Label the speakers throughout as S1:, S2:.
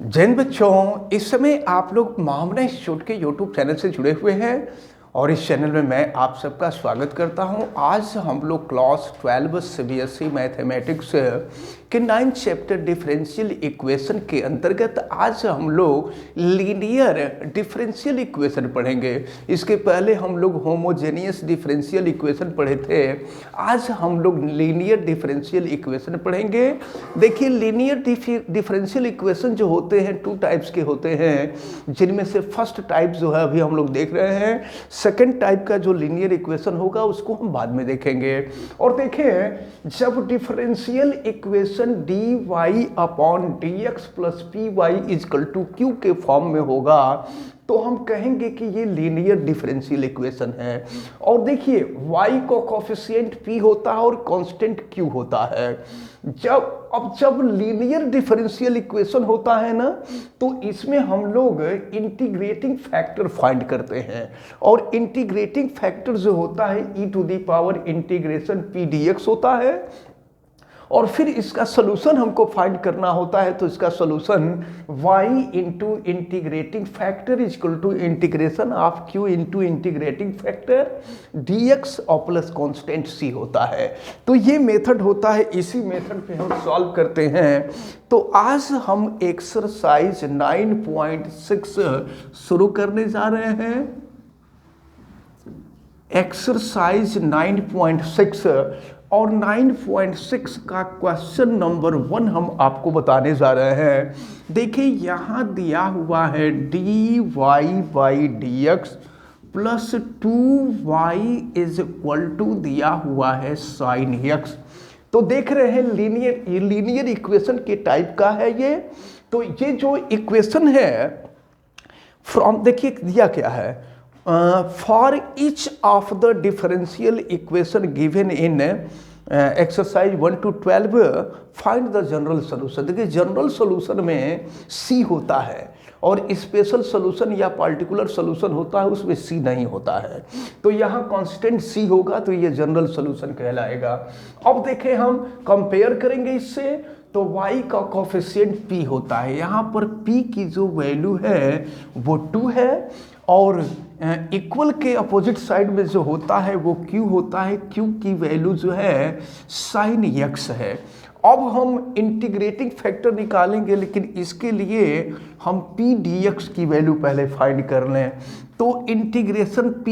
S1: जैन बच्चों, इस समय आप लोग मामना इंस्टीट्यूट के यूट्यूब चैनल से जुड़े हुए हैं और इस चैनल में मैं आप सबका स्वागत करता हूं। आज हम लोग क्लास 12 सीबीएसई मैथमेटिक्स के 9th चैप्टर डिफरेंशियल इक्वेशन के अंतर्गत आज हम लोग लीनियर डिफरेंशियल इक्वेशन पढ़ेंगे। इसके पहले हम लोग होमोजेनियस डिफरेंशियल इक्वेशन पढ़े थे। आज हम लोग लीनियर डिफरेंशियल इक्वेशन पढ़ेंगे। देखिए, लीनियर डिफरेंशियल इक्वेशन जो होते हैं 2 टाइप्स के होते हैं, जिनमें से फर्स्ट टाइप जो है अभी हम लोग देख रहे हैं। सेकेंड टाइप का जो लीनियर इक्वेशन होगा उसको हम बाद में देखेंगे। और देखें, जब differential equation dy upon dx plus P Y is equal to Q के फॉर्म में होगा तो हम कहेंगे कि ये लीनियर डिफरेंशियल इक्वेशन है। और देखिए, y को कोफिशिएंट p होता है और कांस्टेंट q होता है। जब लीनियर डिफरेंशियल इक्वेशन होता है ना, तो इसमें हम लोग इंटीग्रेटिंग फैक्टर फाइंड करते हैं। और इंटीग्रेटिंग फैक्टर जो होता है e to the power integration p dx होता है। और फिर इसका सोल्यूशन हमको फाइंड करना होता है, तो इसका solution y into integrating factor is equal to integration of q into integrating factor dx और प्लस कॉन्स्टेंट c होता है। तो ये मेथड होता है, इसी मेथड पे हम सॉल्व करते हैं। तो आज हम एक्सरसाइज 9.6 शुरू करने जा रहे हैं। एक्सरसाइज 9.6 और 9.6 का क्वेश्चन नंबर 1 हम आपको बताने जा रहे हैं। देखिए, यहाँ दिया हुआ है dy by dx plus 2y is equal to दिया हुआ है साइन x। तो देख रहे हैं लीनियर इक्वेशन के टाइप का है ये। तो ये जो इक्वेशन है फ्रॉम, देखिए दिया क्या है, for each of the differential equation given in exercise 1 to 12 find the general solution. देखिए, जनरल सोल्यूशन में सी होता है और स्पेशल सोल्यूशन या पार्टिकुलर सोल्यूशन होता है, उसमें सी नहीं होता है। तो यहाँ कांस्टेंट सी होगा तो ये जनरल सोल्यूशन कहलाएगा। अब देखें, हम कंपेयर करेंगे इससे, तो y का कोफिशिएंट p होता है। यहाँ पर p की जो वैल्यू है वो 2 है और इक्वल के अपोजिट साइड में जो होता है वो q होता है। q की वैल्यू जो है साइन x है। अब हम इंटीग्रेटिंग फैक्टर निकालेंगे, लेकिन इसके लिए हम p dx की वैल्यू पहले फाइंड कर लें। तो इंटीग्रेशन p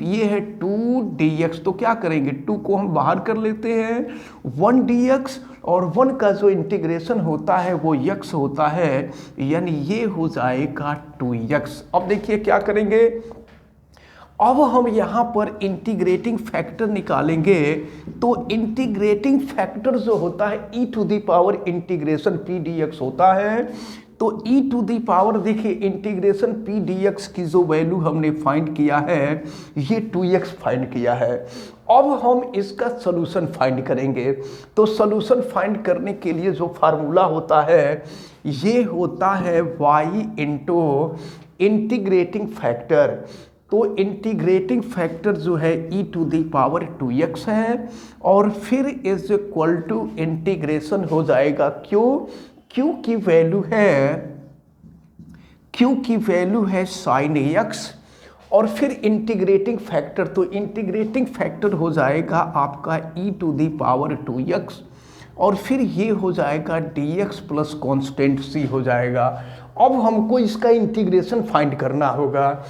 S1: ये है 2 dx, तो क्या करेंगे, 2 को हम बाहर कर लेते हैं, 1 dx और 1 का जो इंटीग्रेशन होता है वो x होता है, यानी ये हो जाएगा 2x। अब देखिए क्या करेंगे, अब हम यहाँ पर इंटीग्रेटिंग फैक्टर निकालेंगे। तो इंटीग्रेटिंग फैक्टर जो होता है e to the power integration p dx होता है। तो e टू द पावर, देखिए इंटीग्रेशन p dx की जो वैल्यू हमने फाइंड किया है ये 2x फाइंड किया है। अब हम इसका सोल्यूशन फाइंड करेंगे। तो सोल्यूशन फाइंड करने के लिए जो फार्मूला होता है ये होता है y इंटू इंटीग्रेटिंग फैक्टर। तो इंटीग्रेटिंग फैक्टर जो है e to the power 2x है और फिर इज इक्वल टू इंटीग्रेशन हो जाएगा q की वैल्यू है साइन x और फिर इंटीग्रेटिंग फैक्टर, तो इंटीग्रेटिंग फैक्टर हो जाएगा आपका e to the power 2x और फिर ये हो जाएगा dx प्लस कॉन्स्टेंट c हो जाएगा। अब हमको इसका इंटीग्रेशन फाइंड करना होगा।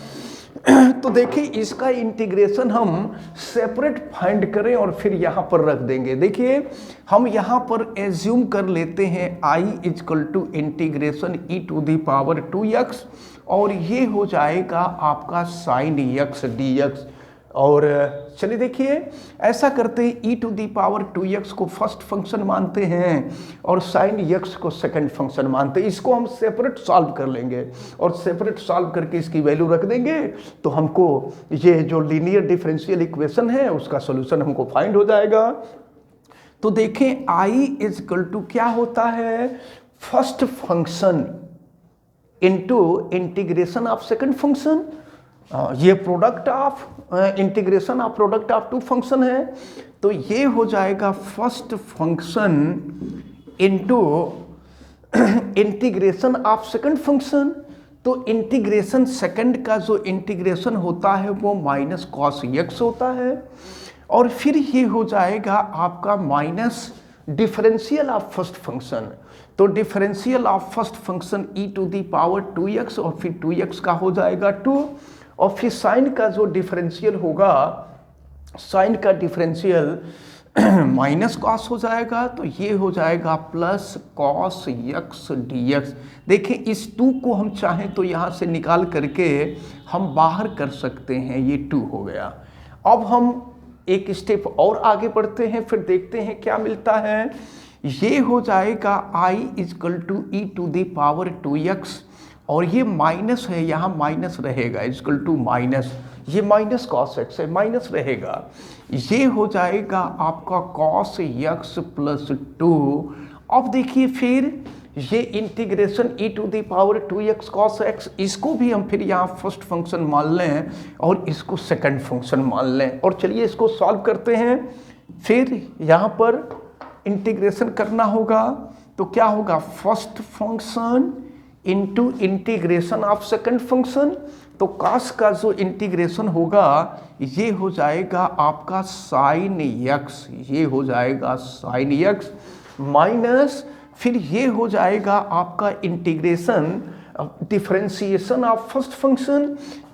S1: तो देखिए, इसका इंटीग्रेशन हम सेपरेट फाइंड करें और फिर यहाँ पर रख देंगे। देखिए, हम यहाँ पर एज्यूम कर लेते हैं i is equal to integration e to the power 2x और ये हो जाएगा आपका साइन x dx। और चलिए देखिए, ऐसा करते हैं, e to the power 2x को फर्स्ट फंक्शन मानते हैं और साइन x को सेकंड फंक्शन मानते हैं। इसको हम सेपरेट सॉल्व कर लेंगे और सेपरेट सॉल्व करके इसकी वैल्यू रख देंगे, तो हमको ये जो लीनियर डिफरेंशियल इक्वेशन है उसका सोल्यूशन हमको फाइंड हो जाएगा। तो देखें, i इज इक्वल टू क्या होता है, first function into integration of second function. ये product of integration of product of 2 function है। तो ये हो जाएगा first function into integration of second function, तो इंटीग्रेशन सेकंड का जो इंटीग्रेशन होता है वो माइनस कॉस एक्स होता है, और फिर ये हो जाएगा आपका minus differential of first function, तो differential of first function e to the power 2x और फिर 2x का हो जाएगा 2, और फिर साइन का जो डिफरेंशियल होगा, साइन का डिफरेंशियल माइनस कॉस हो जाएगा, तो ये हो जाएगा plus cos x D x. देखिए इस 2 को हम चाहें तो यहाँ से निकाल करके हम बाहर कर सकते हैं, ये 2 हो गया। अब हम एक स्टेप और आगे बढ़ते हैं, फिर देखते हैं क्या मिलता है। ये हो जाएगा i is equal to E to the power 2x, और ये माइनस है, यहाँ माइनस रहेगा, इजकल टू माइनस, ये माइनस कॉस एक्स है, माइनस रहेगा, ये हो जाएगा आपका कॉस एक्स प्लस 2। अब देखिए फिर ये integration e to the power 2x cos X, इसको भी हम फिर यहाँ फर्स्ट फंक्शन मान लें और इसको सेकंड फंक्शन मान लें, और चलिए इसको सॉल्व करते हैं। फिर यहाँ पर इंटीग्रेशन करना होगा, तो क्या होगा, first function into integration of second function, तो कॉस का जो इंटीग्रेशन होगा ये हो जाएगा आपका साइन एक्स, ये हो जाएगा साइन एक्स माइनस, फिर ये हो जाएगा आपका integration differentiation of first function,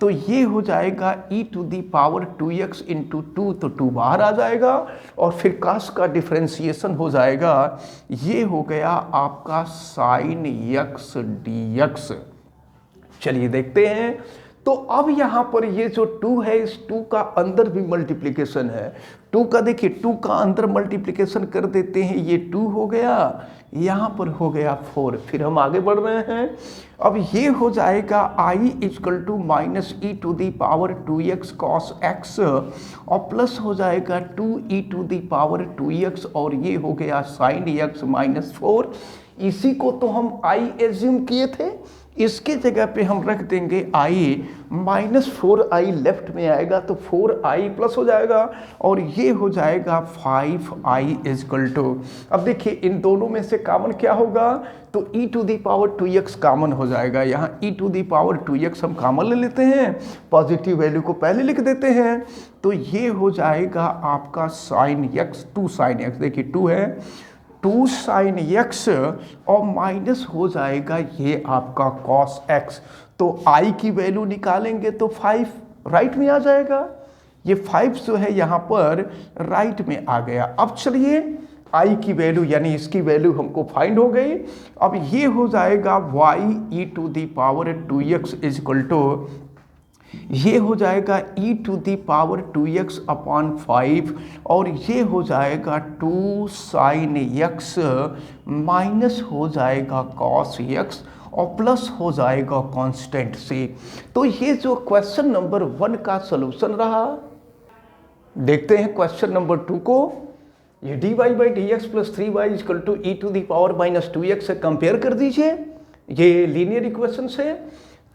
S1: तो ये हो जाएगा e to the power 2x into 2, तो 2 बाहर आ जाएगा, और फिर cos का डिफरेंशिएशन हो जाएगा, ये हो गया आपका साइन x dx। चलिए देखते हैं, तो अब यहाँ पर ये जो 2 है, इस 2 का अंदर भी मल्टीप्लिकेशन है, 2 का देखिए 2 का अंदर मल्टीप्लिकेशन कर देते हैं, ये 2 हो गया, यहाँ पर हो गया 4। फिर हम आगे बढ़ रहे हैं, अब ये हो जाएगा i is equal to minus E to the power 2x cos x, और प्लस हो जाएगा 2e to the power 2x, और ये हो गया साइन x माइनस 4। इसी को तो हम i एज्यूम किए थे, इसके जगह पे हम रख देंगे i माइनस 4i, लेफ्ट में आएगा तो 4i प्लस हो जाएगा, और ये हो जाएगा 5i इजकल टू। अब देखिए इन दोनों में से कॉमन क्या होगा, तो e to the power 2x common हो जाएगा, यहाँ e to the power 2x हम कॉमन ले लेते हैं, पॉजिटिव वैल्यू को पहले लिख देते हैं, तो ये हो जाएगा आपका साइन x, 2 साइन x, देखिए 2 है, 2 साइन x, और माइनस हो जाएगा ये आपका कॉस x, तो i की वैल्यू निकालेंगे तो 5 राइट में आ जाएगा, ये 5 जो है यहाँ पर राइट में आ गया। अब चलिए i की वैल्यू यानी इसकी वैल्यू हमको फाइंड हो गई। अब ये हो जाएगा y e to the power 2x is equal to, ये हो जाएगा e to the power 2x upon 5, और ये हो जाएगा 2 साइन x माइनस हो जाएगा कॉस x, और प्लस हो जाएगा कांस्टेंट से। तो ये जो क्वेश्चन नंबर 1 का सलूशन रहा। देखते हैं क्वेश्चन नंबर 2 को। ये dy by D X plus 3y is equal to E to the power minus 2x से कंपेयर कर दीजिए ये लीनियर इक्वेशन से।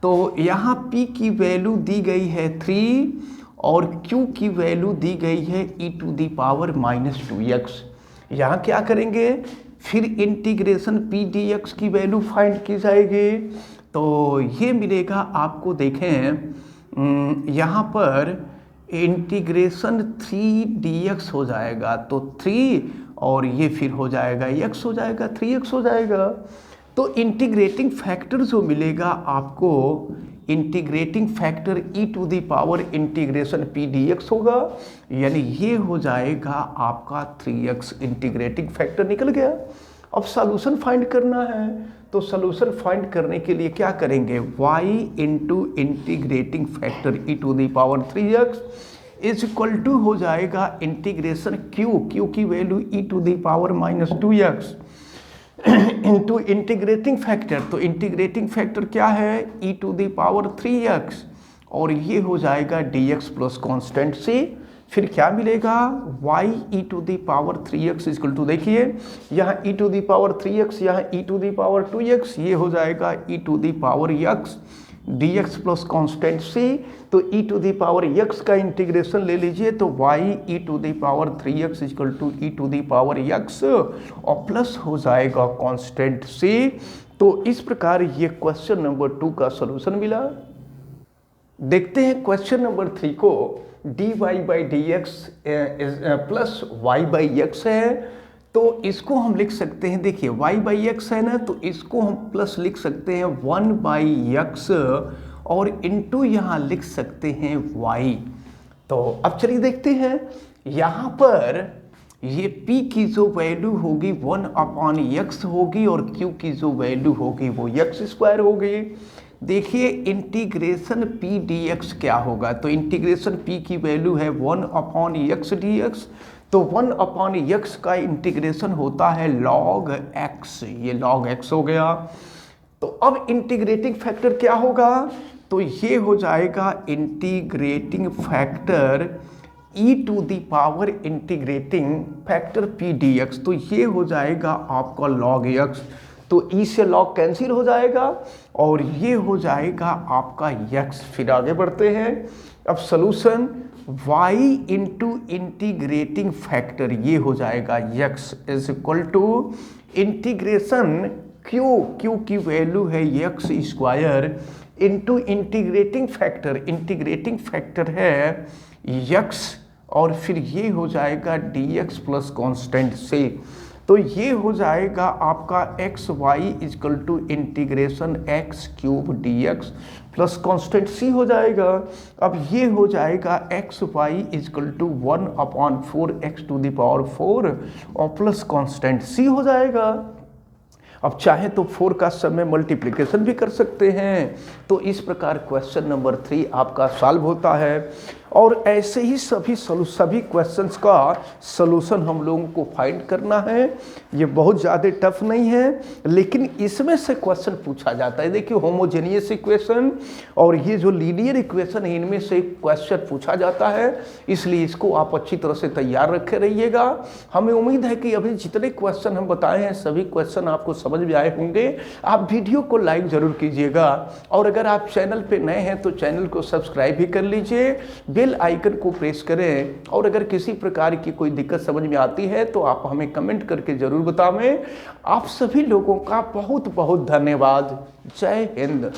S1: तो यहाँ p की वैल्यू दी गई है 3 और q की वैल्यू दी गई है e to the power minus 2x। यहाँ क्या करेंगे, फिर इंटीग्रेशन p dx की वैल्यू फाइंड की जाएगी। तो ये मिलेगा आपको, देखें यहाँ पर इंटीग्रेशन 3 dx हो जाएगा, तो 3 और ये फिर हो जाएगा x हो जाएगा, 3x हो जाएगा। तो इंटीग्रेटिंग फैक्टर जो मिलेगा आपको, integrating factor e to the power integration p dx होगा, यानी ये हो जाएगा आपका 3x। इंटीग्रेटिंग फैक्टर निकल गया। अब सॉल्यूशन फाइंड करना है, तो सॉल्यूशन फाइंड करने के लिए क्या करेंगे, y into integrating factor e to the power 3x is equal to हो जाएगा इंटीग्रेशन q की value e to the power minus 2x into integrating factor. तो इंटीग्रेटिंग फैक्टर क्या है, e to the power 3x, और ये हो जाएगा dx प्लस कॉन्स्टेंट से। फिर क्या मिलेगा, y e to the power 3x equal to, देखिए यहाँ e to the power 3x, यहाँ e to the power 2x, ये हो जाएगा e to the power x dx plus constant से। तो e to the power x का integration ले लीजिए, तो y e to the power 3x equal to e to the power x, और प्लस हो जाएगा कॉन्स्टेंट से। तो इस प्रकार ये क्वेश्चन नंबर 2 का सॉल्यूशन मिला। देखते हैं क्वेश्चन नंबर 3 को। dy by D X plus Y by X है, तो इसको हम लिख सकते हैं, देखिए y बाई एक्स है ना, तो इसको हम प्लस लिख सकते हैं 1 बाई एक्स और इनटू यहाँ लिख सकते हैं y। तो अब चलिए देखते हैं, यहाँ पर ये p की जो वैल्यू होगी 1 अपॉन x होगी और q की जो वैल्यू होगी वो x स्क्वायर होगी। देखिए इंटीग्रेशन p dx क्या होगा, तो इंटीग्रेशन p की वैल्यू है 1 अपॉन x dx, तो 1 अपॉन x का इंटीग्रेशन होता है log x, ये log x हो गया। तो अब इंटीग्रेटिंग फैक्टर क्या होगा, तो ये हो जाएगा integrating factor e to the power integrating factor p dx, तो ये हो जाएगा आपका log x, तो e से log कैंसिल हो जाएगा और ये हो जाएगा आपका x। फिर आगे बढ़ते हैं, अब solution y into integrating factor ये हो जाएगा x is equal to integration q की वैल्यू है x square into integrating factor है x और फिर ये हो जाएगा dx प्लस कॉन्स्टेंट से, तो ये हो जाएगा आपका X Y is equal to integration X cube D X plus constant C हो जाएगा। अब ये हो जाएगा X Y is equal to 1 upon 4 X to the power 4 और प्लस कॉन्स्टेंट सी हो जाएगा। अब चाहे तो 4 का सब में मल्टीप्लिकेशन भी कर सकते हैं। तो इस प्रकार क्वेश्चन नंबर 3 आपका सॉल्व होता है और ऐसे ही सभी क्वेश्चंस का सलूशन हम लोगों को फाइंड करना है। ये बहुत ज़्यादा टफ नहीं है, लेकिन इसमें से क्वेश्चन पूछा जाता है। देखिए होमोजेनियस इक्वेशन और ये जो लीनियर इक्वेशन है इनमें से क्वेश्चन पूछा जाता है, इसलिए इसको आप अच्छी तरह से तैयार रखे रहिएगा। हमें उम्मीद है कि अभी जितने क्वेश्चन हम बताए हैं सभी क्वेश्चन आपको समझ में आए होंगे। आप वीडियो को लाइक ज़रूर कीजिएगा और अगर आप चैनल पे नए हैं तो चैनल को सब्सक्राइब भी कर लीजिए, बेल आइकन को प्रेस करें और अगर किसी प्रकार की कोई दिक्कत समझ में आती है तो आप हमें कमेंट करके ज़रूर बताएं। आप सभी लोगों का बहुत बहुत धन्यवाद। जय हिंद।